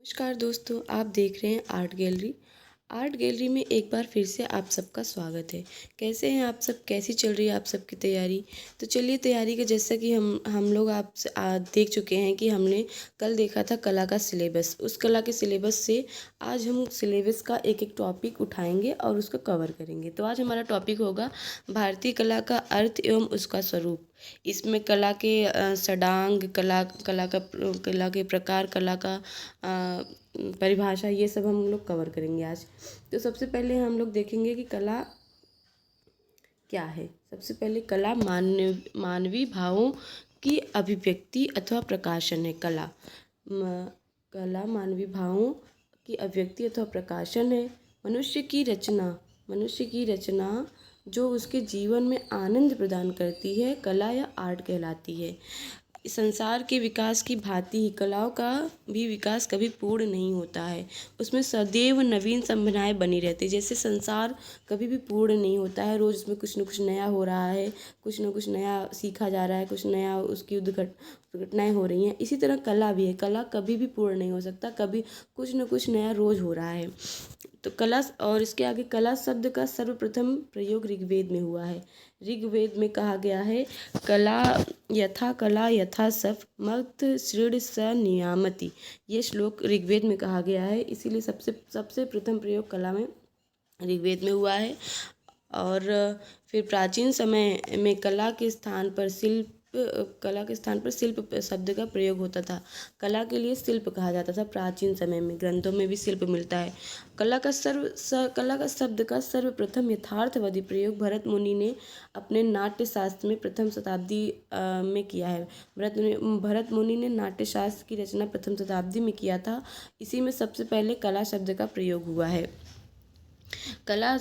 नमस्कार दोस्तों, आप देख रहे हैं आर्ट गैलरी। आर्ट गैलरी में एक बार फिर से आप सबका स्वागत है। कैसे हैं आप सब? कैसी चल रही है आप सबकी तैयारी? तो चलिए, तैयारी का जैसा कि हम लोग आपसे देख चुके हैं कि हमने कल देखा था कला का सिलेबस। उस कला के सिलेबस से आज हम सिलेबस का एक एक टॉपिक उठाएंगे और उसको कवर करेंगे। तो आज हमारा टॉपिक होगा भारतीय कला का अर्थ एवं उसका स्वरूप। इसमें कला के षडांग, कला के प्रकार, कला का परिभाषा, ये सब हम लोग कवर करेंगे आज। तो सबसे पहले हम लोग देखेंगे कि कला क्या है। सबसे पहले कला मानवीय भावों की अभिव्यक्ति अथवा प्रकाशन है। कला मानवीय भावों की अभिव्यक्ति अथवा प्रकाशन है। मनुष्य की रचना जो उसके जीवन में आनंद प्रदान करती है, कला या आर्ट कहलाती है। संसार के विकास की भांति ही कलाओं का भी विकास कभी पूर्ण नहीं होता है। उसमें सदैव नवीन संभावनाएं बनी रहती है। जैसे संसार कभी भी पूर्ण नहीं होता है, रोज़ उसमें कुछ न कुछ नया हो रहा है, कुछ न कुछ नया सीखा जा रहा है, कुछ नया उसकी घटनाएं हो रही हैं। इसी तरह कला भी है। कला कभी भी पूर्ण नहीं हो सकता, कभी कुछ न कुछ नया रोज़ हो रहा है। तो कला, और इसके आगे कला शब्द का सर्वप्रथम प्रयोग ऋग्वेद में हुआ है। ऋग्वेद में कहा गया है, कला यथा सफ मत सृड स नियामति। ये श्लोक ऋग्वेद में कहा गया है, इसीलिए सबसे प्रथम प्रयोग कला में ऋग्वेद में हुआ है। और फिर प्राचीन समय में कला के स्थान पर शिल्प शब्द का प्रयोग होता था। कला के लिए शिल्प कहा जाता था प्राचीन समय में। ग्रंथों में भी शिल्प मिलता है। कला का शब्द का सर्वप्रथम यथार्थवादी प्रयोग भरत मुनि ने अपने नाट्य शास्त्र में प्रथम शताब्दी में किया है। भरत मुनि ने नाट्य शास्त्र की रचना प्रथम शताब्दी में किया था। इसी में सबसे पहले कला शब्द का प्रयोग हुआ है। कला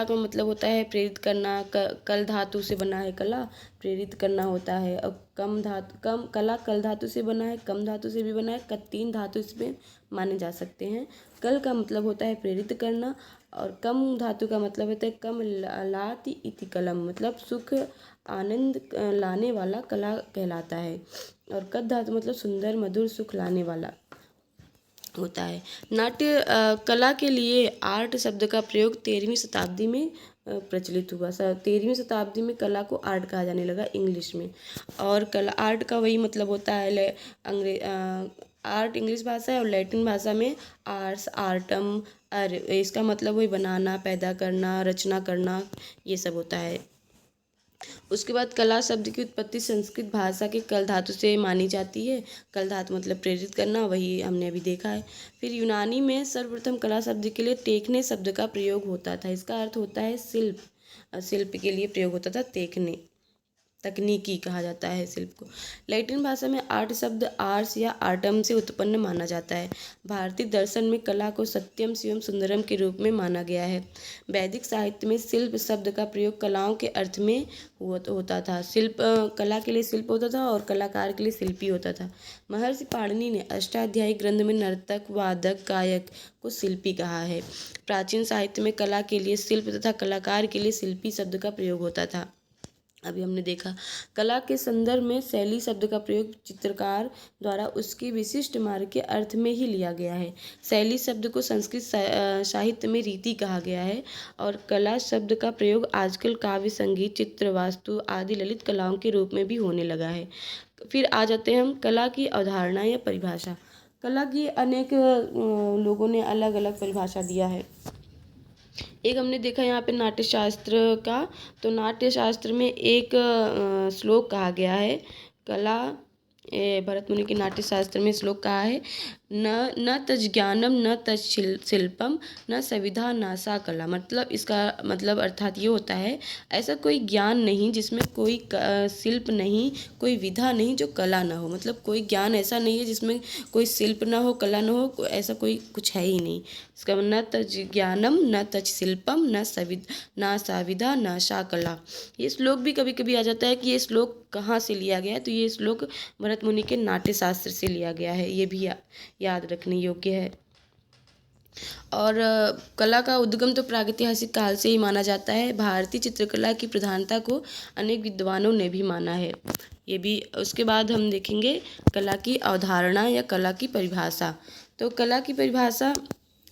का मतलब होता है प्रेरित करना। कल धातु से बना है कला, प्रेरित करना होता है। और कला कल धातु से बना है, कम धातु से भी बना है। 3 धातु इसमें माने जा सकते हैं। कल का मतलब होता है प्रेरित करना, और कम धातु का मतलब होता है कम लाति इति कलम, मतलब सुख आनंद लाने वाला कला कहलाता है। और कद धातु मतलब सुंदर मधुर सुख लाने वाला होता है। नाट्य कला के लिए आर्ट शब्द का प्रयोग 13वीं शताब्दी में प्रचलित हुआ। 13वीं शताब्दी में कला को आर्ट कहा जाने लगा इंग्लिश में। और कला आर्ट का वही मतलब होता है, आर्ट इंग्लिश भाषा है और लैटिन भाषा में आर्ट्स, आर्टम, इसका मतलब वही बनाना, पैदा करना, रचना करना, ये सब होता है। उसके बाद कला शब्द की उत्पत्ति संस्कृत भाषा के कल धातु से मानी जाती है। कल धातु मतलब प्रेरित करना, वही हमने अभी देखा है। फिर यूनानी में सर्वप्रथम कला शब्द के लिए टेक्ने शब्द का प्रयोग होता था। इसका अर्थ होता है शिल्प। शिल्प के लिए प्रयोग होता था टेक्ने, तकनीकी कहा जाता है शिल्प को। लैटिन भाषा में आर्ट शब्द आर्स या आर्टम से उत्पन्न माना जाता है। भारतीय दर्शन में कला को सत्यम शिवम सुंदरम के रूप में माना गया है। वैदिक साहित्य में शिल्प शब्द का प्रयोग कलाओं के अर्थ में होता था। कला के लिए शिल्प होता था और कलाकार के लिए शिल्पी होता था। महर्षि पाणिनि ने अष्टाध्यायी ग्रंथ में नर्तक, वादक, गायक को शिल्पी कहा है। प्राचीन साहित्य में कला के लिए शिल्प तथा कलाकार के लिए शिल्पी शब्द का प्रयोग होता था। अभी हमने देखा कला के संदर्भ में शैली शब्द का प्रयोग चित्रकार द्वारा उसकी विशिष्ट मार्ग के अर्थ में ही लिया गया है। शैली शब्द को संस्कृत साहित्य में रीति कहा गया है। और कला शब्द का प्रयोग आजकल काव्य, संगीत, चित्र, वास्तु आदि ललित कलाओं के रूप में भी होने लगा है। फिर आ जाते हैं हम कला की अवधारणा या परिभाषा। कला की अनेक लोगों ने अलग अलग परिभाषा दिया है। एक हमने देखा यहाँ पे नाट्यशास्त्र का, तो नाट्यशास्त्र में एक श्लोक कहा गया है। भरत मुनि के नाट्यशास्त्र में श्लोक कहा है, न तज ज्ञानम न तज शिल्पम न सविधा न सा कला। मतलब इसका मतलब अर्थात ये होता है, ऐसा कोई ज्ञान नहीं जिसमें कोई शिल्प नहीं, कोई विधा नहीं जो कला ना हो। मतलब कोई ज्ञान ऐसा नहीं है जिसमें कोई शिल्प ना हो, कला ना हो, ऐसा कोई कुछ है ही नहीं। इसका न तज ज्ञानम न तज शिल्पम न सा विधा न सा कला। ये श्लोक भी कभी कभी आ जाता है कि ये श्लोक कहाँ से लिया गया है, तो ये श्लोक भरत मुनि के नाट्यशास्त्र से लिया गया है। ये भी याद रखने योग्य है। और कला का उद्गम तो प्रागैतिहासिक काल से ही माना जाता है। भारतीय चित्रकला की प्रधानता को अनेक विद्वानों ने भी माना है। ये भी उसके बाद हम देखेंगे कला की अवधारणा या कला की परिभाषा। तो कला की परिभाषा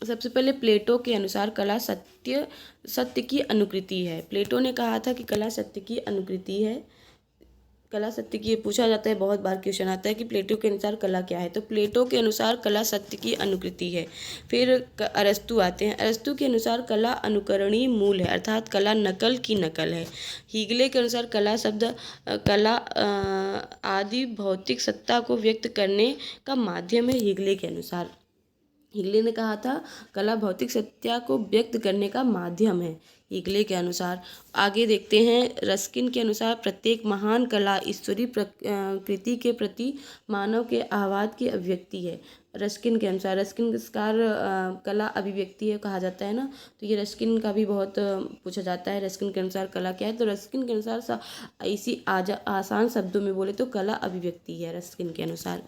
सबसे पहले प्लेटो के अनुसार कला सत्य की अनुकृति है। प्लेटो ने कहा था कि कला सत्य की अनुकृति है। कला सत्य की, पूछा जाता है, बहुत बार क्वेश्चन आता है कि प्लेटो के अनुसार कला क्या है। तो प्लेटो के अनुसार कला सत्य की अनुकृति है। फिर अरस्तु आते हैं। अरस्तु के अनुसार कला अनुकरणीय मूल है, अर्थात कला नकल की नकल है। हीगले के अनुसार कला शब्द कला आदि भौतिक सत्ता को व्यक्त करने का माध्यम है। हीगले के अनुसार, हीगले ने कहा था कला भौतिक सत्ता को व्यक्त करने का माध्यम है, हीगले के अनुसार। आगे देखते हैं, रस्किन के अनुसार प्रत्येक महान कला ईश्वरीय कृति के प्रति मानव के आह्वान की अभिव्यक्ति है। रस्किन के अनुसार, रस्किन कला अभिव्यक्ति है कहा जाता है ना, तो ये रस्किन का भी बहुत पूछा जाता है। रस्किन के अनुसार कला क्या है, तो रस्किन के अनुसार इसी आसान शब्दों में बोले तो कला अभिव्यक्ति है रस्किन के अनुसार।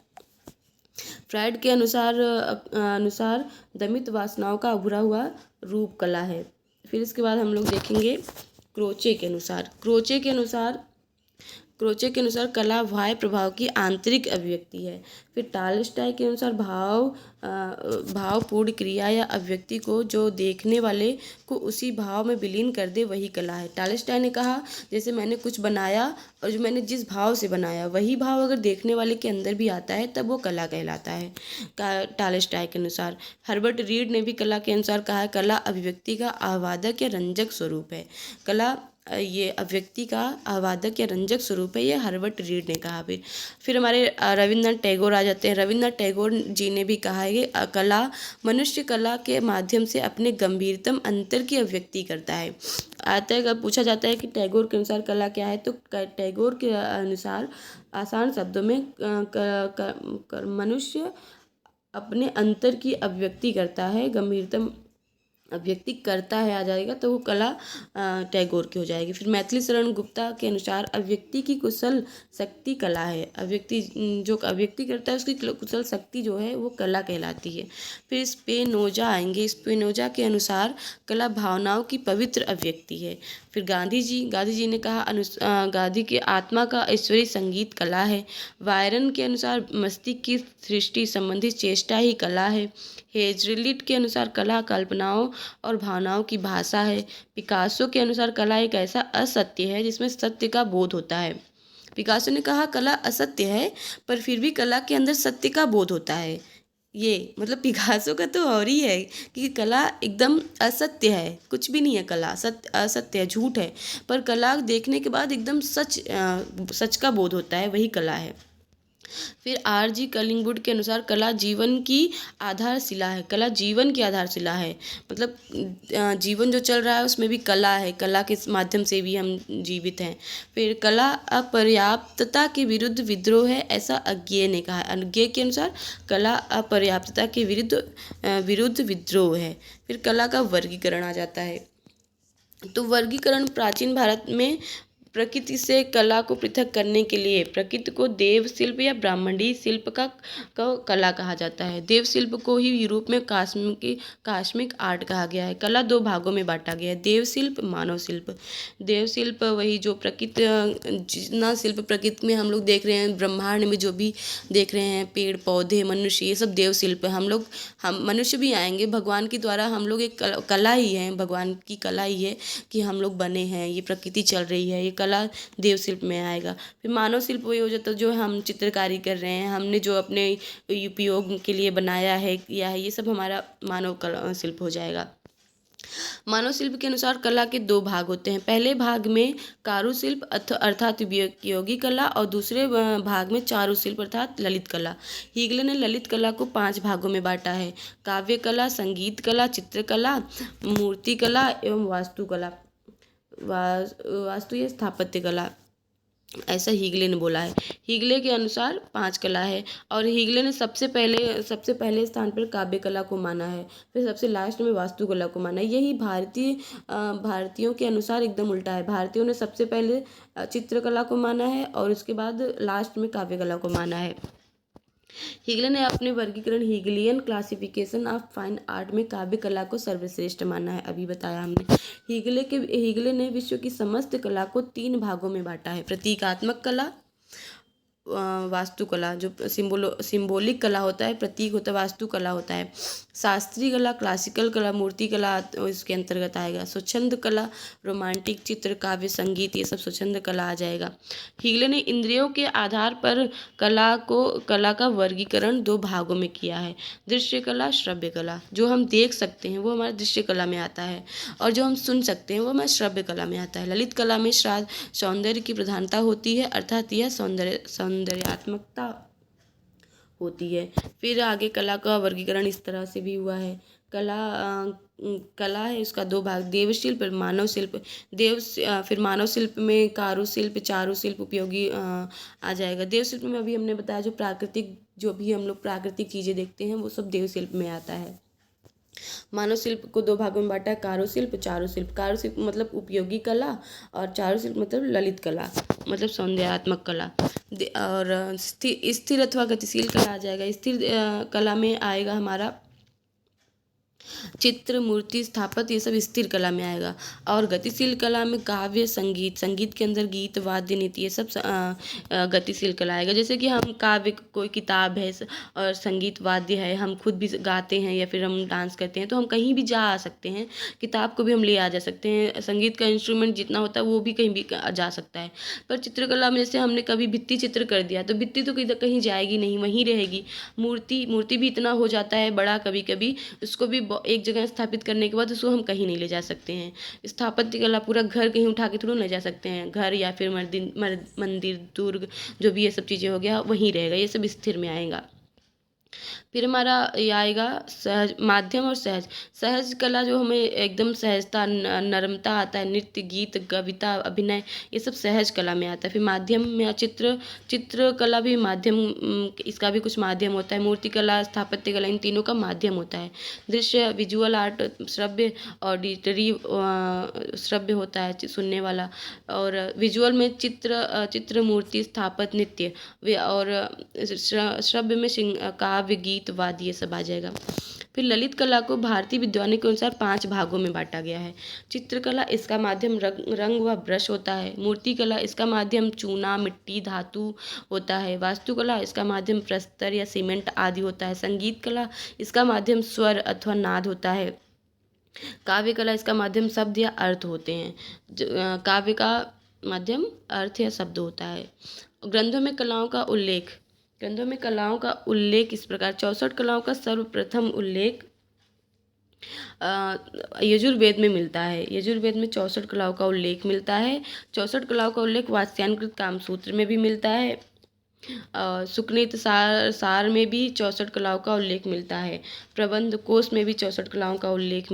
फ्रायड के अनुसार दमित वासनाओं का उभरा हुआ रूप कला है। फिर इसके बाद हम लोग देखेंगे क्रोचे के अनुसार। क्रोचे के अनुसार कला बाह्य प्रभाव की आंतरिक अभिव्यक्ति है। फिर टॉलस्टॉय के अनुसार भावपूर्ण क्रिया या अभिव्यक्ति को जो देखने वाले को उसी भाव में विलीन कर दे वही कला है। टॉलस्टॉय ने कहा, जैसे मैंने कुछ बनाया और जो मैंने जिस भाव से बनाया वही भाव अगर देखने वाले के अंदर भी आता है तब वो कला कहलाता है, टॉलस्टॉय के अनुसार। हर्बर्ट रीड ने भी कला के अनुसार कहा है, कला अभिव्यक्ति का आह्वादक या रंजक स्वरूप है। कला ये अभिव्यक्ति का आह्वादक या रंजक स्वरूप है, ये हर्बर्ट रीड ने कहा। फिर हमारे रविन्द्रनाथ टैगोर आ जाते हैं। रविन्द्रनाथ टैगोर जी ने भी कहा है कि कला मनुष्य कला के माध्यम से अपने गंभीरतम अंतर की अभिव्यक्ति करता है। आता है, पूछा जाता है कि टैगोर के अनुसार कला क्या है, तो टैगोर के अनुसार आसान शब्दों में मनुष्य अपने अंतर की अभिव्यक्ति करता है, गंभीरतम अभिव्यक्ति करता है आ जाएगा, तो वो कला टैगोर की हो जाएगी। फिर मैथिली शरण गुप्ता के अनुसार अभिव्यक्ति की कुशल शक्ति कला है। जो अभिव्यक्ति करता है उसकी कुशल शक्ति जो है वो कला कहलाती है। फिर स्पिनोजा आएंगे। स्पिनोजा के अनुसार कला भावनाओं की पवित्र अभिव्यक्ति है। फिर गांधी जी ने कहा, गांधी के आत्मा का ईश्वरीय संगीत कला है। वायरन के अनुसार मस्तिष्क की सृष्टि संबंधी चेष्टा ही कला है। हेजलिट के अनुसार कला कल्पनाओं और भावनाओं की भाषा है। पिकासो के अनुसार कला एक ऐसा असत्य है जिसमें सत्य का बोध होता है। पिकासो ने कहा कला असत्य है पर फिर भी कला के अंदर सत्य का बोध होता है। ये मतलब पिकासो का तो और ही है कि कला एकदम असत्य है, कुछ भी नहीं है कला, असत्य है, झूठ है, पर कला देखने के बाद एकदम सच का बोध होता है, वही कला है। फिर R.G. कलिंगवुड के अनुसार कला जीवन की आधारशिला है। कला जीवन की आधारशिला है, मतलब जीवन जो चल रहा है उसमें भी कला है, कला के माध्यम से भी हम जीवित हैं। फिर कला अपर्याप्तता के विरुद्ध विद्रोह है, ऐसा अज्ञेय ने कहा है। अज्ञेय के अनुसार कला अपर्याप्तता के विरुद्ध विद्रोह है। फिर कला का वर्गीकरण आ जाता है। तो वर्गीकरण प्राचीन भारत में प्रकृति से कला को पृथक करने के लिए प्रकृति को देव शिल्प या ब्राह्मणीय शिल्प का कला कहा जाता है। देव शिल्प को ही यूरोप में कास्मिक आर्ट कहा गया है। कला दो भागों में बांटा गया है, देव शिल्प, मानव शिल्प। देव शिल्प वही जो प्रकृति, जितना शिल्प प्रकृति में हम लोग देख रहे हैं, ब्रह्मांड में जो भी देख रहे हैं, पेड़ पौधे, मनुष्य, ये सब देव शिल्प है। हम मनुष्य भी आएंगे भगवान के द्वारा, हम लोग एक कला ही है, भगवान की कला ही है कि हम लोग बने हैं, ये प्रकृति चल रही है, ये कला देव शिल्प में आएगा। फिर मानव शिल्प वही हो जाता है जो हम चित्रकारी कर रहे हैं, हमने जो अपने उपयोग के लिए बनाया है, किया है, ये सब हमारा मानव कला शिल्प हो जाएगा। मानव शिल्प के अनुसार कला के दो भाग होते हैं। पहले भाग में कारुशिल्प अर्थात उपयोगी कला और दूसरे भाग में चारुशिल्प अर्थात ललित कला। हीगले ने ललित कला को 5 भागों में बांटा है, काव्य कला, संगीत कला, चित्रकला, मूर्ति कला एवं वास्तुकला, वास्तु या स्थापत्य कला, ऐसा हीगले ने बोला है। हीगले के अनुसार 5 कला है और हीगले ने सबसे पहले स्थान पर काव्य कला को माना है, फिर सबसे लास्ट में वास्तुकला को माना है। यही भारतीयों के अनुसार एकदम उल्टा है। भारतीयों ने सबसे पहले चित्रकला को माना है और उसके बाद लास्ट में काव्य कला को माना है। हीगले ने अपने वर्गीकरण हीगलियन क्लासिफिकेशन ऑफ फाइन आर्ट में काव्य कला को सर्वश्रेष्ठ माना है, अभी बताया हमने। हीगले ने विश्व की समस्त कला को 3 भागों में बांटा है, प्रतीकात्मक कला, वास्तुकला जो सिंबॉलिक कला होता है, प्रतीक होता है, वास्तुकला होता है। शास्त्रीय कला, क्लासिकल कला, मूर्ति कला इसके अंतर्गत आएगा। स्वच्छंद कला, रोमांटिक चित्र, काव्य, संगीत, ये सब स्वच्छंद कला आ जाएगा। हीगले ने इंद्रियों के आधार पर कला का वर्गीकरण दो भागों में किया है। दृश्य कला, श्रव्य कला। जो हम देख सकते हैं वो हमारे दृश्य कला में आता है, और जो हम सुन सकते हैं वो हमारे श्रव्य कला में आता है। ललित कला में सौंदर्य की प्रधानता होती है, अर्थात यह सौंदर्यात्मकता होती है। फिर आगे कला का वर्गीकरण इस तरह से भी हुआ है। कला है, उसका दो भाग, देव शिल्प और मानव शिल्प। फिर मानव शिल्प में कारुशिल्प, चारुशिल्प, उपयोगी आ जाएगा। देव शिल्प में अभी हमने बताया जो भी हम लोग प्राकृतिक चीज़ें देखते हैं वो सब देव शिल्प में आता है। मानव शिल्प को दो भागों में बांटा है, कारुशिल्प, चारुशिल्प। कारुशिल्प मतलब उपयोगी कला, और चारुशिल्प मतलब ललित कला, मतलब सौंदर्यात्मक कला। और स्थिर अथवा गतिशील कला आ जाएगा। स्थिर कला में आएगा हमारा चित्र, मूर्ति, स्थापत्य, ये सब स्थिर कला में आएगा। और गतिशील कला में काव्य, संगीत के अंदर गीत, वाद्य, नृत्य, ये सब गतिशील कला आएगा। जैसे कि हम काव्य, कोई किताब है और संगीत वाद्य है, हम खुद भी गाते हैं या फिर हम डांस करते हैं, तो हम कहीं भी जा आ सकते हैं। किताब को भी हम ले आ जा सकते हैं। संगीत का इंस्ट्रूमेंट जितना होता है वो भी कहीं भी जा सकता है। पर चित्रकला में जैसे हमने कभी भित्ति चित्र कर दिया तो भित्ति तो कहीं जाएगी नहीं, वहीं रहेगी। मूर्ति भी इतना हो जाता है बड़ा कभी कभी, उसको भी एक जगह स्थापित करने के बाद उसको हम कहीं नहीं ले जा सकते हैं। स्थापत्य कला, पूरा घर कहीं उठा के थोड़ा ले जा सकते हैं। घर या फिर मंदिर, दुर्ग, जो भी ये सब चीज़ें हो गया वहीं रहेगा, ये सब स्थिर में आएगा। फिर हमारा ये आएगा सहज, माध्यम और सहज। सहज कला जो हमें एकदम सहजता, नरमता आता है, नृत्य, गीत, कविता, अभिनय, ये सब सहज कला में आता है। फिर माध्यम में चित्र कला भी माध्यम, इसका भी कुछ माध्यम होता है। मूर्ति कला, स्थापत्य कला, इन तीनों का माध्यम होता है। दृश्य, विजुअल आर्ट, श्रव्य, ऑडिटरी श्रव्य होता है, सुनने वाला। और विजुअल में चित्र, मूर्ति, स्थापत्य, नृत्य, और श्रव्य में काव्य, गीत, वाद्य, ये सब आ जाएगा। फिर ललित कला को भारतीय विद्वानों के अनुसार 5 भागों में बांटा गया है। चित्रकला, इसका माध्यम रंग व ब्रश होता है। मूर्ति कला, इसका माध्यम चूना, मिट्टी, धातु होता है। वास्तुकला, इसका माध्यम प्रस्तर या सीमेंट आदि होता है। संगीत कला, इसका माध्यम स्वर अथवा नाद होता है। काव्य कला, इसका माध्यम शब्द या अर्थ होते हैं। काव्य का माध्यम अर्थ या शब्द होता है। ग्रंथों में कलाओं का उल्लेख इस प्रकार, 64 कलाओं का सर्वप्रथम उल्लेख यजुर्वेद में मिलता है। यजुर्वेद में 64 कलाओं का उल्लेख मिलता है। 64 कलाओं का उल्लेख वात्स्यायनकृत कामसूत्र में भी मिलता है। सुकनित सार में भी 64 कलाओं का उल्लेख मिलता है। प्रबंध कोश में भी 64 कलाओं का उल्लेख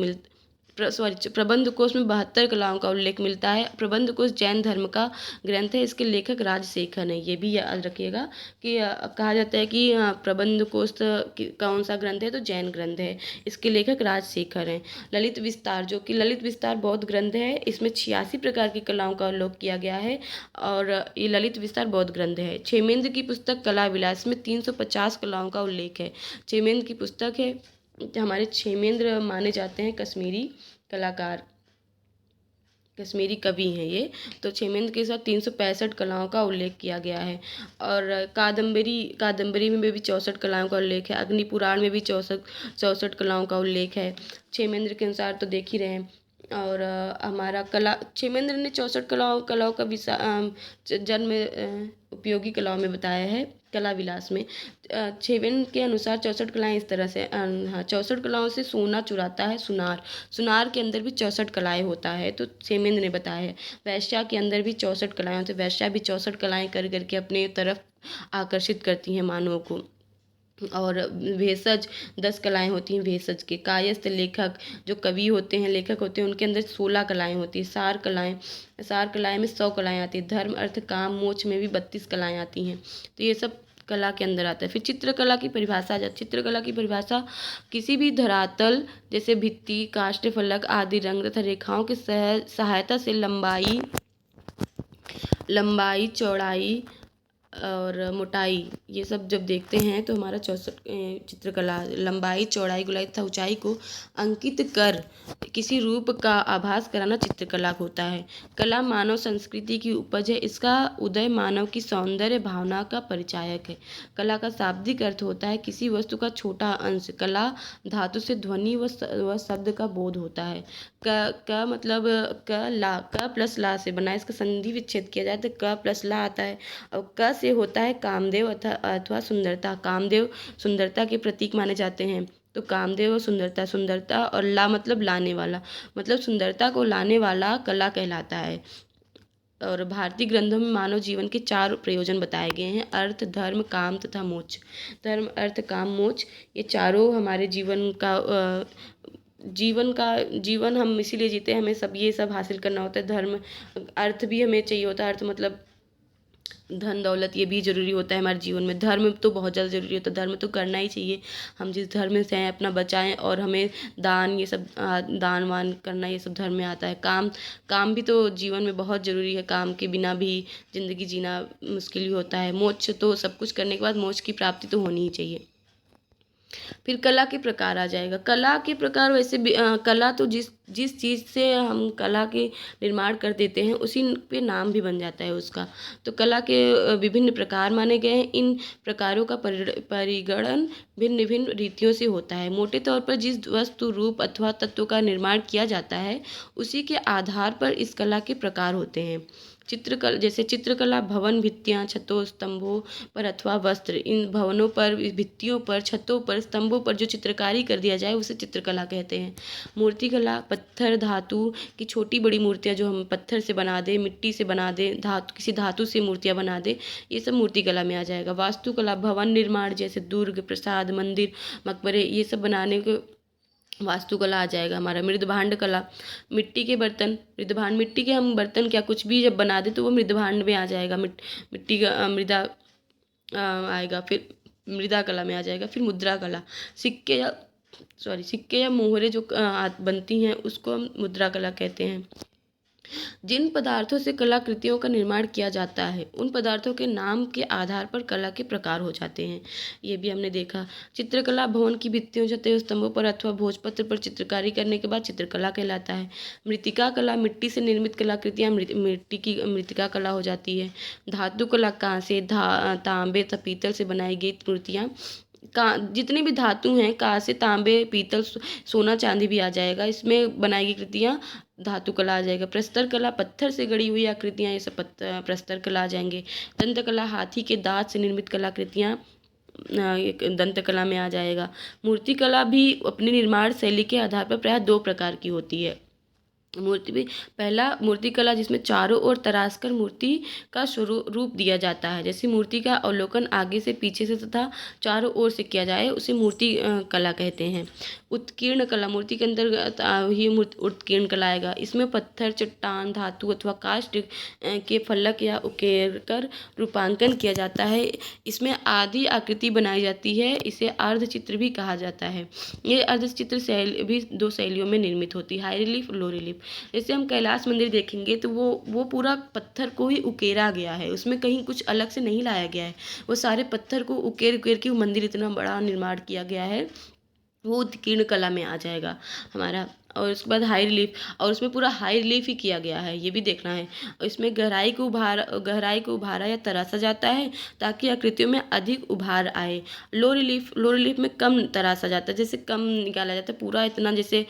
प्रबंध कोश में 72 कलाओं का उल्लेख मिलता है। प्रबंध कोश जैन धर्म का ग्रंथ है, इसके लेखक राजशेखर है। ये भी याद रखिएगा कि कहा जाता है कि प्रबंध कोश कौन सा ग्रंथ है, तो जैन ग्रंथ है, इसके लेखक राजशेखर हैं। ललित विस्तार, जो कि ललित विस्तार बौद्ध ग्रंथ है, इसमें 86 प्रकार की कलाओं का उल्लेख किया गया है, और ये ललित विस्तार बौद्ध ग्रंथ है। क्षेमेंद्र की पुस्तक कला विलास में 350 कलाओं का उल्लेख है। क्षेमेंद्र की पुस्तक है, हमारे क्षेमेंद्र माने जाते हैं कश्मीरी कलाकार, कश्मीरी कवि हैं ये। तो क्षेमेंद्र के साथ 365 कलाओं का उल्लेख किया गया है। और कादम्बरी में भी 64 कलाओं का उल्लेख है। अग्नि पुराण में भी 64 कलाओं का उल्लेख है क्षेमेंद्र के अनुसार, तो देख ही रहे हैं। और हमारा क्षेमेंद्र ने 64 कलाओं का जन्म उपयोगी कलाओं में बताया है कला विलास में। क्षेमेंद्र के अनुसार 64 कलाएँ इस तरह से, हाँ, 64 कलाओं से सोना चुराता है सुनार के अंदर भी 64 कलाएँ होता है, तो क्षेमेंद्र ने बताया है। वैश्या के अंदर भी 64 कलाएँ होती है। वैश्या भी 64 कलाएँ कर करके अपने तरफ आकर्षित करती हैं मानवों को। और भेषज 10 कलाएँ होती हैं भेषज के। कायस्थ, लेखक, जो कवि होते हैं, लेखक होते हैं, उनके अंदर 16 कलाएँ होती हैं। सार कलाएँ में 100 कलाएँ आती हैं। धर्म, अर्थ, काम, मोक्ष में भी 32 कलाएँ आती हैं। तो ये सब कला के अंदर आता है। फिर चित्रकला की परिभाषा आ जाती है। चित्रकला की परिभाषा किसी भी धरातल जैसे भित्ति, काष्ठ फलक आदि रंग तथा रेखाओं की सहायता से लंबाई, चौड़ाई, और मोटाई, ये सब जब देखते हैं तो हमारा 64 चित्रकला लंबाई, चौड़ाई, गोलाई तथा ऊंचाई को अंकित कर किसी रूप का आभास कराना चित्रकला होता है। कला मानव संस्कृति की उपज है। इसका उदय मानव की सौंदर्य भावना का परिचायक है। कला का शाब्दिक अर्थ होता है किसी वस्तु का छोटा अंश। कला धातु से ध्वनि व शब्द का बोध होता है। क मतलब क प्लस ला से बना है। इसका संधि विच्छेद किया जाए तो क प्लस ला आता है। और क से होता है कामदेव अथवा सुंदरता। कामदेव सुंदरता के प्रतीक माने जाते हैं। तो कामदेव और सुंदरता, सुंदरता और ला मतलब लाने वाला, मतलब सुंदरता को लाने वाला कला कहलाता है। और भारतीय ग्रंथों में मानव जीवन के 4 प्रयोजन बताए गए हैं: अर्थ, धर्म, काम तथा मोक्ष। धर्म, अर्थ, काम, मोक्ष, ये चारों हमारे जीवन हम इसीलिए जीते हैं, हमें सब ये सब हासिल करना होता है। धर्म, अर्थ भी हमें चाहिए होता है। अर्थ मतलब धन दौलत, ये भी ज़रूरी होता है हमारे जीवन में। धर्म तो बहुत ज़्यादा ज़रूरी होता है, धर्म तो करना ही चाहिए। हम जिस धर्म से हैं अपना बचाएं, और हमें दान, ये सब दान वान करना, ये सब धर्म में आता है। काम भी तो जीवन में बहुत ज़रूरी है। काम के बिना भी ज़िंदगी जीना मुश्किल ही होता है। मोक्ष तो सब कुछ करने के बाद मोक्ष की प्राप्ति तो होनी ही चाहिए। फिर कला के प्रकार आ जाएगा। कला के प्रकार वैसे भी कला तो जिस जिस चीज़ से हम कला के निर्माण कर देते हैं उसी पे नाम भी बन जाता है उसका। तो कला के विभिन्न प्रकार माने गए हैं। इन प्रकारों का परिगणन भिन्न भिन्न रीतियों से होता है। मोटे तौर पर जिस वस्तु, रूप अथवा तत्व का निर्माण किया जाता है उसी के आधार पर इस कला के प्रकार होते हैं। चित्रकला, जैसे चित्रकला भवन, भित्तियाँ, छतों, स्तंभों पर अथवा वस्त्र, इन भवनों पर, भित्तियों पर, छतों पर, स्तंभों पर जो चित्रकारी कर दिया जाए उसे चित्रकला कहते हैं। मूर्तिकला पत्थर, धातु की छोटी बड़ी मूर्तियाँ जो हम पत्थर से बना दें, मिट्टी से बना दें, किसी धातु से मूर्तियाँ बना दें, ये सब मूर्तिकला में आ जाएगा। वास्तुकला भवन निर्माण, जैसे दुर्ग, प्रासाद, मंदिर, मकबरे, ये सब बनाने को वास्तुकला आ जाएगा। हमारा मृदभांड कला, मिट्टी के बर्तन, मृदभांड, मिट्टी के हम बर्तन क्या कुछ भी जब बना दे तो वो मृदभांड में आ जाएगा। मिट्टी का मृदा आएगा। फिर मृदा कला में आ जाएगा। फिर मुद्रा कला, सिक्के या मोहरे जो बनती हैं उसको हम मुद्रा कला कहते हैं। जिन पदार्थों से कलाकृतियों का निर्माण किया जाता है उन पदार्थों के नाम के आधार पर कला के प्रकार हो जाते हैं। ये भी हमने देखा। चित्रकला भवन की भित्तियों, छतों, स्तंभों पर अथवा भोजपत्र पर चित्रकारी करने के बाद चित्रकला कहलाता है। मृत्तिका कला, मिट्टी से निर्मित कलाकृतियाँ मिट्टी की मृत्तिका कला हो जाती है। धातु कला, कांसे, तांबे तथा पीतल से बनाई गई मूर्तियाँ, का जितनी भी धातु हैं, कांसे, तांबे, पीतल, सोना, चांदी भी आ जाएगा। इसमें बनाई गई कृतियाँ धातु कला आ जाएगा। प्रस्तर कला, पत्थर से गढ़ी हुई आकृतियाँ, ये सब प्रस्तर कला आ जाएंगे। दंत कला, हाथी के दांत से निर्मित कलाकृतियाँ एक दंत कला में आ जाएगा। मूर्ति कला भी अपनी निर्माण शैली के आधार पर प्रायः 2 प्रकार की होती है। पहला मूर्ति कला जिसमें चारों ओर तराश कर मूर्ति का रूप दिया जाता है। जैसे मूर्ति का अवलोकन आगे से, पीछे से तथा चारों ओर से किया जाए उसे मूर्ति कला कहते हैं। उत्कीर्ण कला, मूर्ति के अंतर्गत ही उत्कीर्ण कला आएगा। इसमें पत्थर, चट्टान, धातु अथवा काष्ठ के फलक या उकेर कर रूपांकन किया जाता है। इसमें आदि आकृति बनाई जाती है। इसे अर्धचित्र भी कहा जाता है। ये अर्धचित्र शैली भी 2 शैलियों में निर्मित होती है, हाई रिलीफ, लो रिलीफ। जैसे हम कैलाश मंदिर देखेंगे तो वो पूरा पत्थर को ही उकेरा गया है, उसमें कहीं कुछ अलग से नहीं लाया गया है। वो सारे पत्थर को उकेर उकेर के वो मंदिर इतना बड़ा निर्माण किया गया है, वो उत्कीर्ण कला में आ जाएगा हमारा। और उसके बाद हाई रिलीफ, और उसमें पूरा हाई रिलीफ ही किया गया है, ये भी देखना है। और इसमें गहराई को उभारा या तराशा जाता है ताकि आकृतियों में अधिक उभार आए। लो रिलीफ में कम तराशा जाता है, जैसे कम निकाला जाता है पूरा इतना। जैसे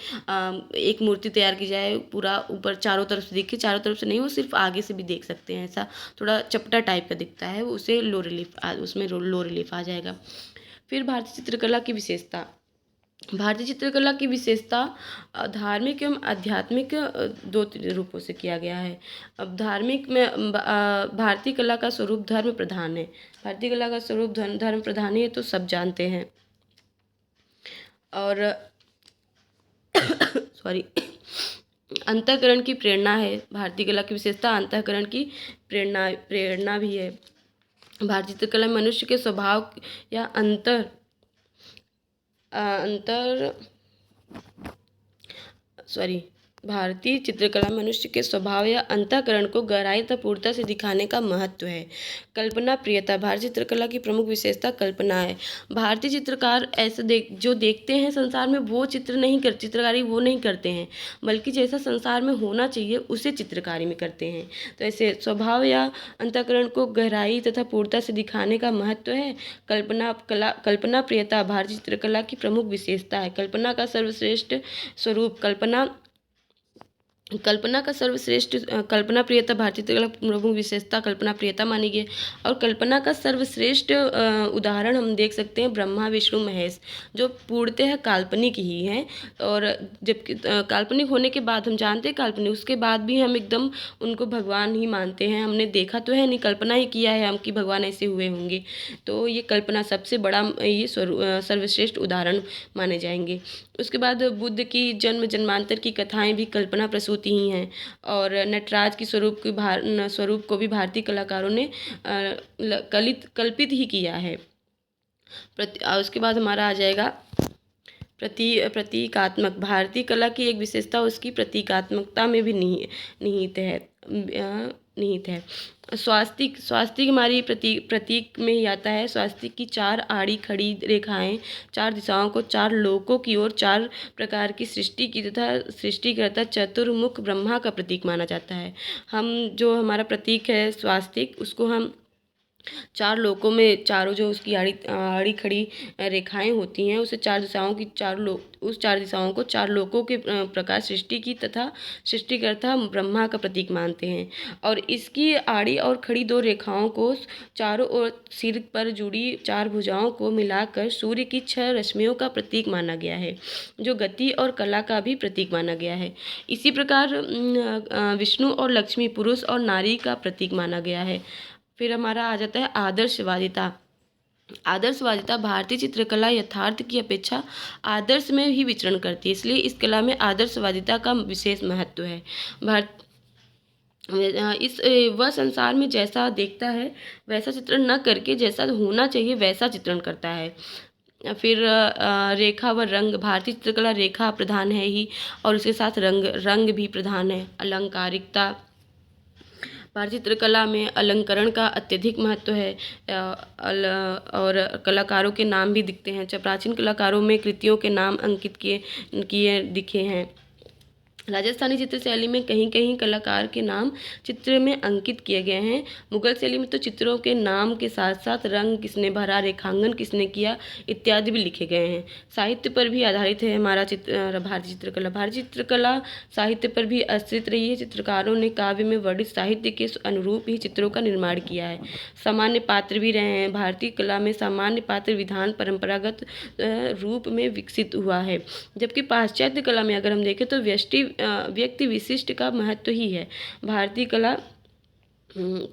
एक मूर्ति तैयार की जाए, पूरा ऊपर चारों तरफ से दिखे, चारों तरफ से नहीं, वो सिर्फ आगे से भी देख सकते हैं, ऐसा थोड़ा चपटा टाइप का दिखता है, उसे उसमें लो रिलीफ आ जाएगा। फिर भारतीय चित्रकला की विशेषता। भारतीय चित्रकला की विशेषता धार्मिक एवं आध्यात्मिक 2 रूपों से किया गया है। अब धार्मिक में भारतीय कला का स्वरूप धर्म प्रधान है। भारतीय कला का स्वरूप धर्म प्रधान है, तो सब जानते हैं। और सॉरी अंतःकरण की प्रेरणा है। भारतीय कला की विशेषता अंतःकरण की प्रेरणा भी है। भारतीय चित्रकला में मनुष्य के स्वभाव या भारतीय चित्रकला मनुष्य के स्वभाव या अंतःकरण को गहराई तथा पूर्णता से दिखाने का महत्व है। कल्पना प्रियता भारतीय चित्रकला की प्रमुख विशेषता कल्पना है। भारतीय चित्रकार ऐसे जो देखते हैं संसार में वो चित्रकारी वो नहीं करते हैं, बल्कि जैसा संसार में होना चाहिए उसे चित्रकारी में करते हैं। तो ऐसे स्वभाव या अंतःकरण को गहराई तथा पूर्णता से दिखाने का महत्व है। कल्पना प्रियता भारतीय चित्रकला की प्रमुख विशेषता है। कल्पना का सर्वश्रेष्ठ स्वरूप कल्पना प्रियता भारतीय चित्रकला की प्रमुख विशेषता कल्पना प्रियता मानी गई। और कल्पना का सर्वश्रेष्ठ उदाहरण हम देख सकते हैं ब्रह्मा विष्णु महेश, जो पूर्णतः काल्पनिक ही हैं। और जबकि काल्पनिक होने के बाद हम जानते हैं काल्पनिक, उसके बाद भी हम एकदम उनको भगवान ही मानते हैं। हमने देखा तो है नहीं, कल्पना ही किया है हम कि भगवान ऐसे हुए होंगे। तो ये कल्पना सबसे बड़ा ये सर्वश्रेष्ठ उदाहरण माने जाएंगे। उसके बाद बुद्ध की जन्मांतर की कथाएं भी कल्पना प्रसूति ही हैं। और नटराज की स्वरूप को भी भारतीय कलाकारों ने कल्पित ही किया है। उसके बाद हमारा आ जाएगा प्रतीकात्मक भारतीय कला की एक विशेषता उसकी प्रतीकात्मकता में भी निहित है। स्वास्तिक हमारी प्रतीक में ही आता है। स्वास्तिक की 4 आड़ी खड़ी रेखाएं 4 दिशाओं को 4 लोकों की ओर 4 प्रकार की सृष्टि की तथा सृष्टिकर्ता चतुर्मुख ब्रह्मा का प्रतीक माना जाता है। जो हमारा प्रतीक है स्वास्तिक, उसको हम 4 लोकों में चारों जो उसकी आड़ी खड़ी रेखाएं होती हैं उसे 4 दिशाओं की 4 दिशाओं को 4 लोकों के प्रकार सृष्टि की तथा सृष्टिकर्ता ब्रह्मा का प्रतीक मानते हैं। और इसकी आड़ी और खड़ी 2 रेखाओं को चारों ओर सिर पर जुड़ी 4 भुजाओं को मिलाकर सूर्य की 6 रश्मियों का प्रतीक माना गया है, जो गति और कला का भी प्रतीक माना गया है। इसी प्रकार विष्णु और लक्ष्मी पुरुष और नारी का प्रतीक माना गया है। फिर हमारा आ जाता है आदर्शवादिता भारतीय चित्रकला यथार्थ की अपेक्षा आदर्श में ही विचरण करती है, इसलिए इस कला में आदर्शवादिता का विशेष महत्व है। वह संसार में जैसा देखता है वैसा चित्रण न करके जैसा होना चाहिए वैसा चित्रण करता है। फिर रेखा व रंग भारतीय चित्रकला रेखा प्रधान है ही, और उसके साथ रंग भी प्रधान है। अलंकारिकता भारतीय चित्रकला में अलंकरण का अत्यधिक महत्व है। और कलाकारों के नाम भी दिखते हैं। प्राचीन कलाकारों में कृतियों के नाम अंकित किए दिखे हैं। राजस्थानी चित्र शैली में कहीं कहीं कलाकार के नाम चित्र में अंकित किए गए हैं। मुगल शैली में तो चित्रों के नाम के साथ साथ रंग किसने भरा, रेखांकन किसने किया इत्यादि भी लिखे गए हैं। साहित्य पर भी आधारित है हमारा भारतीय चित्रकला। भारतीय चित्रकला साहित्य पर भी आश्रित रही है। चित्रकारों ने काव्य में वर्णित साहित्य के अनुरूप ही चित्रों का निर्माण किया है। सामान्य पात्र भी रहे हैं। भारतीय कला में सामान्य पात्र विधान परंपरागत रूप में विकसित हुआ है, जबकि पाश्चात्य कला में अगर हम देखें तो व्यक्ति विशिष्ट का महत्व ही है। भारतीय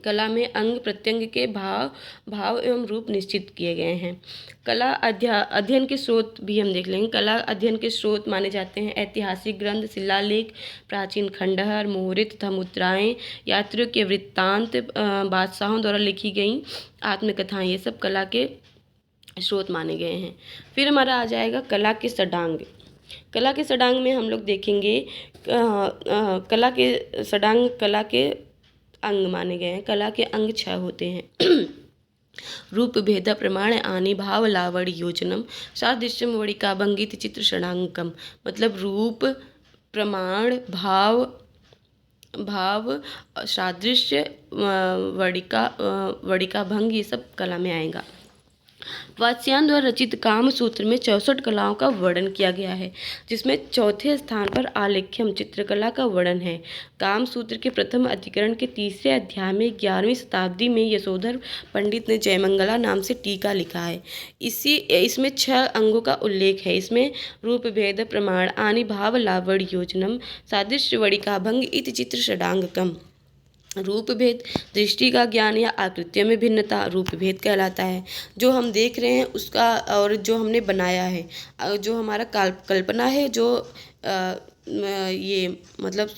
कला में अंग प्रत्यंग के भाव एवं रूप निश्चित किए गए हैं। कला अध्ययन के स्रोत भी हम देख लेंगे। कला अध्ययन के स्रोत माने जाते हैं ऐतिहासिक ग्रंथ, शिलालेख, प्राचीन खंडहर, मोहरे तथा मुद्राएं, यात्रियों के वृत्तांत, बादशाहों द्वारा लिखी गई आत्मकथाएं, ये सब कला के स्रोत माने गए हैं। फिर हमारा आ जाएगा कला के षडांग। कला के षडांग में हम लोग देखेंगे कला के अंग माने गए हैं। कला के अंग 6 होते हैं। रूप भेद प्रमाण आनि भाव लावण्य योजनम सादृश्यम वड़िका भंगित चित्र षडांगम। मतलब रूप, प्रमाण, भाव, सादृश्य, वड़िका भंग, ये सब कला में आएगा। वात्स्यायन द्वारा रचित कामसूत्र में 64 कलाओं का वर्णन किया गया है, जिसमें चौथे स्थान पर आलेख्यम चित्रकला का वर्णन है। कामसूत्र के प्रथम अधिकरण के 3रे अध्याय में 11वीं शताब्दी में यशोधर पंडित ने जयमंगला नाम से टीका लिखा है। इसमें 6 अंगों का उल्लेख है। इसमें रूप भेद प्रमाण आनि भाव लावण्य योजनम सादृश्य वड़िका भंग इति चित्र षडांगकम। रूप भेद दृष्टि का ज्ञान या आकृतियों में भिन्नता रूप भेद कहलाता है। जो हम देख रहे हैं उसका और जो हमने बनाया है, जो हमारा कल्पना है, जो ये मतलब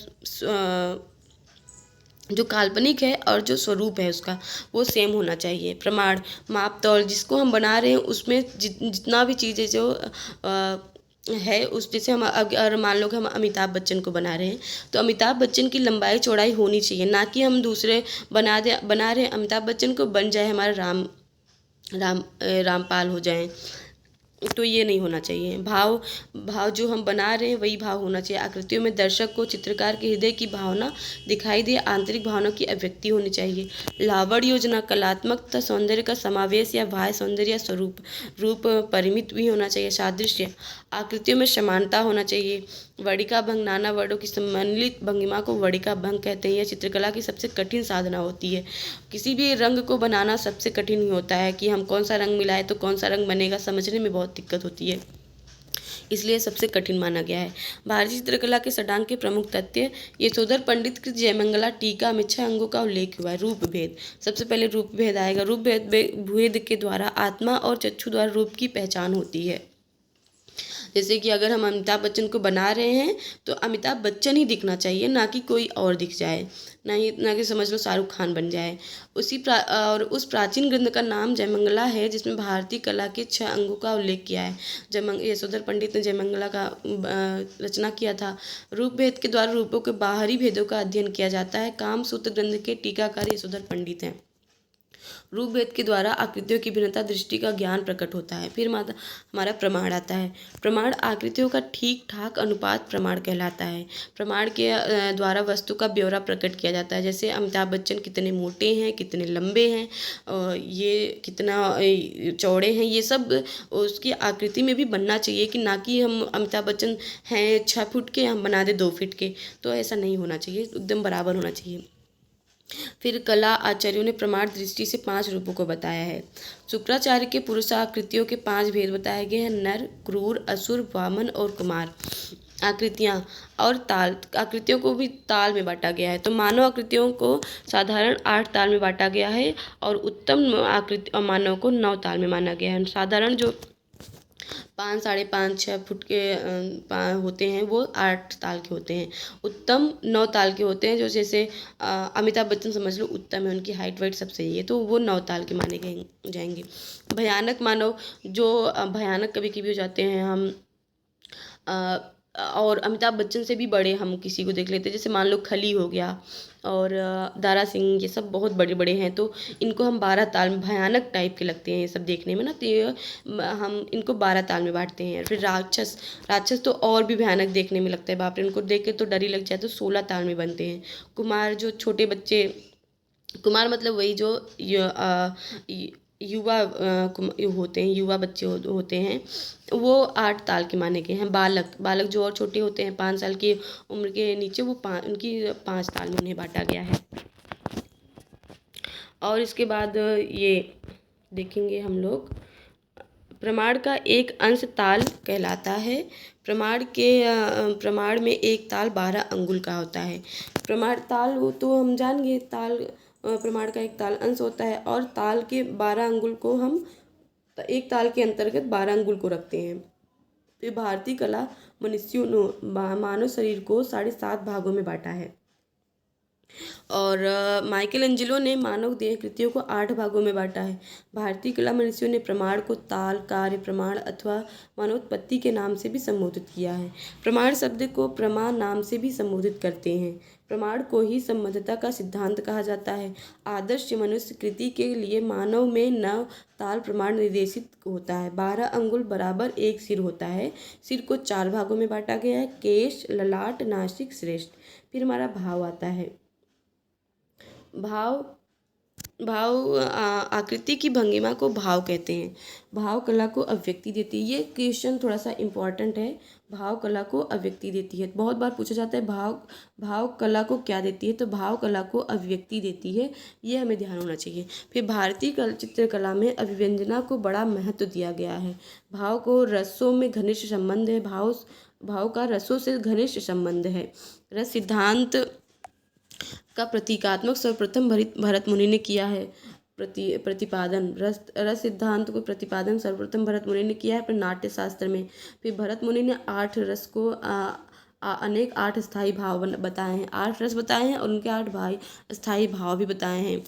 जो काल्पनिक है और जो स्वरूप है उसका वो सेम होना चाहिए। प्रमाण माप तौल जिसको हम बना रहे हैं उसमें जितना भी चीज़ें जो है उस, जैसे हम अगर मान लो कि हम अमिताभ बच्चन को बना रहे हैं, तो अमिताभ बच्चन की लंबाई चौड़ाई होनी चाहिए, ना कि हम दूसरे बना रहे हैं अमिताभ बच्चन को, बन जाए हमारा रामपाल हो जाए, तो ये नहीं होना चाहिए। भाव भाव जो हम बना रहे हैं वही भाव होना चाहिए। आकृतियों में दर्शक को चित्रकार के हृदय की भावना दिखाई दे, आंतरिक भावना की अभिव्यक्ति होनी चाहिए। लावड़ योजना कलात्मकता सौंदर्य का समावेश या बाह्य सौंदर्य या स्वरूप रूप परिमित भी होना चाहिए। सादृश्य आकृतियों में समानता होना चाहिए। वर्णिका भंग नाना वर्णों की सम्मिलित भंगिमा को वर्णिका भंग कहते हैं। यह चित्रकला की सबसे कठिन साधना होती है। किसी भी रंग को बनाना सबसे कठिन ही होता है कि हम कौन सा रंग मिलाए तो कौन सा रंग बनेगा, समझने में बहुत दिक्कत होती है, इसलिए सबसे कठिन माना गया है। भारतीय चित्रकला के षडांग के प्रमुख तथ्य यशोधर पंडित की जयमंगला टीका में 6 अंगों का उल्लेख हुआ है। रूप भेद, सबसे पहले रूप भेद आएगा। रूप भेद के द्वारा आत्मा और चक्षु द्वारा रूप की पहचान होती है। जैसे कि अगर हम अमिताभ बच्चन को बना रहे हैं तो अमिताभ बच्चन ही दिखना चाहिए, ना कि कोई और दिख जाए, ना कि समझ लो शाहरुख खान बन जाए। और उस प्राचीन ग्रंथ का नाम जयमंगला है, जिसमें भारतीय कला के 6 अंगों का उल्लेख किया है। यशोधर पंडित ने जयमंगला का रचना किया था। रूप भेद के द्वारा रूपों के बाहरी भेदों का अध्ययन किया जाता है। काम सूत्र ग्रंथ के टीकाकार यशोधर पंडित हैं। रूप भेद के द्वारा आकृतियों की भिन्नता दृष्टि का ज्ञान प्रकट होता है। फिर हमारा प्रमाण आता है। प्रमाण आकृतियों का ठीक ठाक अनुपात प्रमाण कहलाता है। प्रमाण के द्वारा वस्तु का ब्यौरा प्रकट किया जाता है। जैसे अमिताभ बच्चन कितने मोटे हैं, कितने लंबे हैं, ये कितना चौड़े हैं, ये सब उसकी आकृति में भी बनना चाहिए, कि ना कि हम अमिताभ बच्चन हैं 6 फुट के, हम बना दे 2 फीट के, तो ऐसा नहीं होना चाहिए, एकदम बराबर होना चाहिए। फिर कला आचार्यों ने प्रमाण दृष्टि से 5 रूपों को बताया है। शुक्राचार्य के पुरुषाकृतियों के 5 भेद बताए गए हैं: नर, क्रूर, असुर, वामन और कुमार। आकृतियाँ और ताल, आकृतियों को भी ताल में बांटा गया है। तो मानव आकृतियों को साधारण 8 ताल में बांटा गया है, और उत्तम आकृति और मानव को 9 ताल में माना गया है। साधारण जो 5, 5.5, 6 फुट के होते हैं वो 8 ताल के होते हैं। उत्तम 9 ताल के होते हैं, जो जैसे अमिताभ बच्चन समझ लो उत्तम है, उनकी हाइट वाइट सब सही है, तो वो 9 ताल के माने जाएंगे। भयानक मानव जो भयानक कभी कभी हो जाते हैं हम, और अमिताभ बच्चन से भी बड़े हम किसी को देख लेते हैं, जैसे मान लो खली हो गया और दारा सिंह, ये सब बहुत बड़े बड़े हैं, तो इनको हम 12 ताल में, भयानक टाइप के लगते हैं ये सब देखने में ना, तो ये हम इनको 12 ताल में बांटते हैं। फिर राक्षस तो और भी भयानक देखने में लगता है, बाप रे, इनको देख के तो डर ही लग जाए, तो 16 ताल में बनते हैं। कुमार जो छोटे बच्चे, कुमार मतलब वही जो युवा होते हैं, युवा बच्चे होते हैं, वो 8 ताल के माने गए हैं। बालक जो और छोटे होते हैं 5 साल की उम्र के नीचे, वो उनकी 5 ताल में उन्हें बांटा गया है। और इसके बाद ये देखेंगे हम लोग, प्रमाण का एक अंश ताल कहलाता है। प्रमाण में एक ताल 12 अंगुल का होता है। प्रमाण ताल वो तो हम जान गए, ताल प्रमाण का एक ताल अंश होता है, और ताल के 12 अंगुल को हम एक ताल के अंतर्गत 12 अंगुल को रखते हैं। फिर भारतीय कला मनुष्यों ने मानव शरीर को 7.5 भागों में बांटा है, और माइकल एंजेलो ने मानव देह कृतियों को 8 भागों में बांटा है। भारतीय कला मनुष्यों ने प्रमाण को ताल, कार्य प्रमाण अथवा मानवोत्पत्ति के नाम से भी संबोधित किया है। प्रमाण शब्द को प्रमा नाम से भी संबोधित करते हैं। प्रमाण को ही संबद्धता का सिद्धांत कहा जाता है। आदर्श मनुष्य कृति के लिए मानव में 9 ताल प्रमाण निर्देशित होता है। 12 अंगुल बराबर एक सिर होता है। सिर को 4 भागों में बांटा गया है: केश, ललाट, नासिक, श्रेष्ठ। फिर हमारा भाव आता है। भाव आकृति की भंगिमा को भाव कहते हैं। भाव कला को अभिव्यक्ति देती है। ये क्वेश्चन थोड़ा सा इम्पोर्टेंट है। भाव कला को अभिव्यक्ति देती है, बहुत बार पूछा जाता है भाव कला को क्या देती है, तो भाव कला को अभिव्यक्ति देती है, ये हमें ध्यान होना चाहिए। फिर भारतीय चित्रकला में अभिव्यंजना को बड़ा महत्व दिया गया है। भाव को रसों में घनिष्ठ संबंध है। भाव का रसों से घनिष्ठ संबंध है। रस सिद्धांत का प्रतीकात्मक सर्वप्रथम भरत मुनि ने किया है। प्रतिपादन रस सिद्धांत को प्रतिपादन सर्वप्रथम भरत मुनि ने किया है अपने नाट्य शास्त्र में। फिर भरत मुनि ने 8 रस को अनेक 8 स्थायी भाव बताए हैं। 8 रस बताए हैं और उनके 8 स्थायी भाव भी बताए हैं।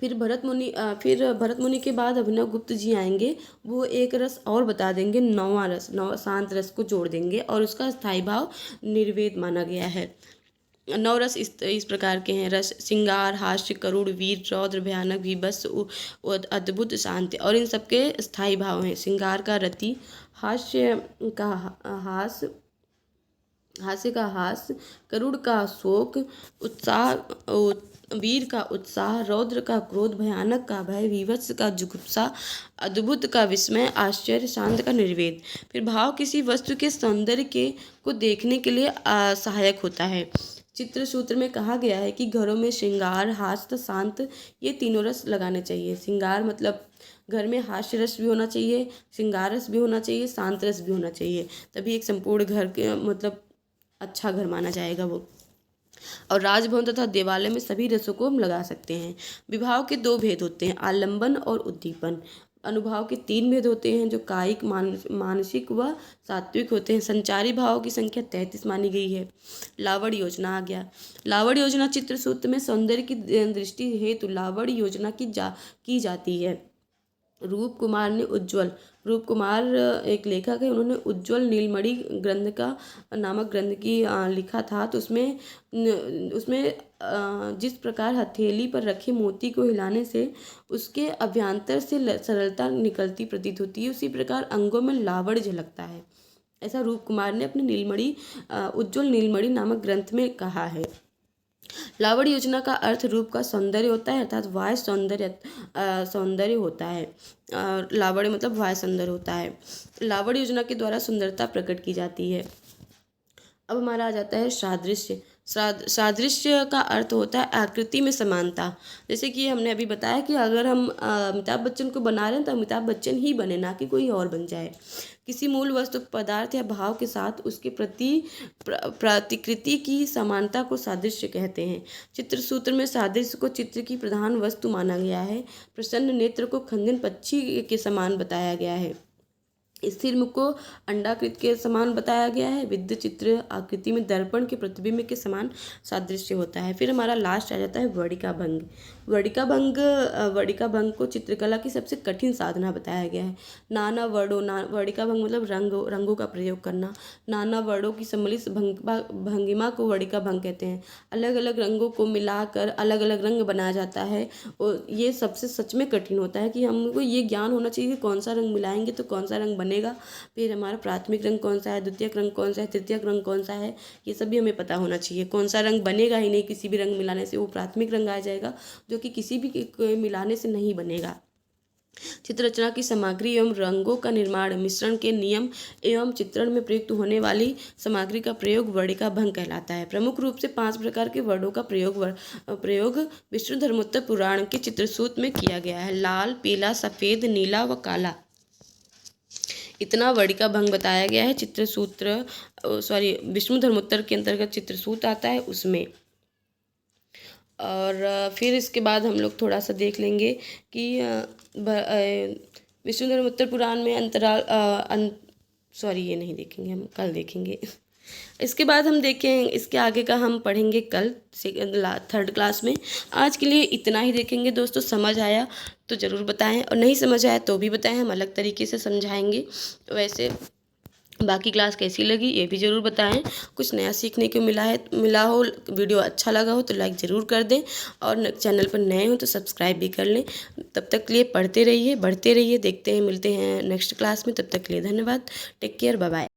फिर भरत मुनि के बाद अभिनव गुप्त जी आएंगे। वो एक रस और बता देंगे, नौवां रस, शांत रस को जोड़ देंगे और उसका स्थायी भाव निर्वेद माना गया है। नौ रस इस प्रकार के हैं: रस श्रृंगार, हास्य, करुण, वीर, रौद्र, भयानक, भीभत्स, अद्भुत, शांति। और इन सबके स्थायी भाव हैं: श्रृंगार का रति, हास्य का हास्य, करुण का शोक, वीर का उत्साह, रौद्र का क्रोध, भयानक का भय, भीभत्स का जुगुप्सा, अद्भुत का विस्मय, आश्चर्य, शांत का निर्वेद। फिर भाव किसी वस्तु के सौंदर्य को देखने के लिए सहायक होता है। चित्र सूत्र में कहा गया है कि घरों में श्रृंगार, हास्य, शांत, ये तीनों रस लगाने चाहिए। श्रृंगार मतलब घर में हास्य रस भी होना चाहिए, श्रृंगार रस भी होना चाहिए, शांत रस भी होना चाहिए, तभी एक संपूर्ण घर के मतलब अच्छा घर माना जाएगा वो। और राजभवन तथा देवालय में सभी रसों को हम लगा सकते हैं। विभाव के 2 भेद होते हैं: आलंबन और उद्दीपन। अनुभाव के 3 भेद होते हैं, जो कायिक, मानसिक व सात्विक होते हैं। संचारी भाव की संख्या 33 मानी गई है। लावड़ योजना आ गया। लावड़ योजना चित्र सूत्र में सौंदर्य की दृष्टि हेतु लावड़ योजना की जाती है। रूप कुमार एक लेखक है, उन्होंने उज्ज्वल नीलमणि नामक ग्रंथ की लिखा था। तो उसमें जिस प्रकार हथेली पर रखे मोती को हिलाने से उसके अभ्यंतर से सरलता निकलती प्रतीत होती है, उसी प्रकार अंगों में लावड़ झलकता है। ऐसा रूप कुमार ने अपने उज्ज्वल नीलमणि नामक ग्रंथ में कहा है। लावड़ योजना का अर्थ रूप का सौंदर्य होता है, अर्थात वाह्य सौंदर्य होता है। लावड़ मतलब वाह्य सौंदर्य होता है। लावड़ योजना के द्वारा सुंदरता प्रकट की जाती है। अब हमारा आ जाता है सादृश्य। सादृश्य का अर्थ होता है आकृति में समानता। जैसे कि हमने अभी बताया कि अगर हम अमिताभ बच्चन को बना रहे हैं तो अमिताभ बच्चन ही बने, ना कि कोई और बन जाए। किसी मूल वस्तु, पदार्थ या भाव के साथ उसके प्रतिकृति की समानता को सादृश्य कहते हैं। चित्र सूत्र में सादृश्य को चित्र की प्रधान वस्तु माना गया है। प्रसन्न नेत्र को खंजन पक्षी के समान बताया गया है। स्थिर मुख को अंडाकृत के समान बताया गया है। विद्युत चित्र आकृति में दर्पण के प्रतिबिंब के समान सादृश्य होता है। फिर हमारा लास्ट आ जाता है वर्णिका भंग। वर्णिका भंग को चित्रकला की सबसे कठिन साधना बताया गया है। नाना वर्णों, वर्णिका भंग मतलब रंगों का प्रयोग करना। नाना वर्णों की सम्मिलित भंगिमा को वर्णिका भंग कहते हैं। अलग अलग रंगों को मिलाकर अलग अलग रंग बनाया जाता है, और ये सबसे सच में कठिन होता है कि हमको ये ज्ञान होना चाहिए कि कौन सा रंग मिलाएंगे तो कौन सा रंग बनेगा। फिर हमारा प्राथमिक रंग कौन सा है, द्वितीयक रंग कौन सा है, तृतीयक रंग कौन सा है, ये सब भी हमें पता होना चाहिए। कौन सा रंग बनेगा ही नहीं, किसी भी रंग मिलाने से वो प्राथमिक रंग आ जाएगा, जो कि किसी भी मिलाने से नहीं बनेगा। चित्र रचना की सामग्री एवं रंगों का निर्माण, मिश्रण के नियम एवं चित्रण में प्रयुक्त होने वाली सामग्री का प्रयोग वर्णिका भंग कहलाता है। प्रमुख रूप से 5 प्रकार के वर्णों का प्रयोग विष्णु धर्मोत्तर पुराण के चित्रसूत्र में किया गया है। लाल, पीला, सफेद, नीला व काला, इतना वर्णिका भंग बताया गया है। विष्णु धर्मोत्तर के अंतर्गत चित्रसूत्र आता है उसमें। और फिर इसके बाद हम लोग थोड़ा सा देख लेंगे कि विष्णु धर्मोत्तर पुराण में ये नहीं देखेंगे, हम कल देखेंगे। इसके बाद हम देखें, इसके आगे का हम पढ़ेंगे कल 3rd क्लास में। आज के लिए इतना ही देखेंगे दोस्तों। समझ आया तो ज़रूर बताएं, और नहीं समझ आया तो भी बताएं, हम अलग तरीके से समझाएंगे। वैसे बाकी क्लास कैसी लगी ये भी ज़रूर बताएं। कुछ नया सीखने को मिला हो, वीडियो अच्छा लगा हो तो लाइक ज़रूर कर दें, और चैनल पर नए हो तो सब्सक्राइब भी कर लें। तब तक के लिए पढ़ते रहिए, बढ़ते रहिए। देखते हैं, मिलते हैं नेक्स्ट क्लास में। तब तक के लिए धन्यवाद। Take care, bye bye.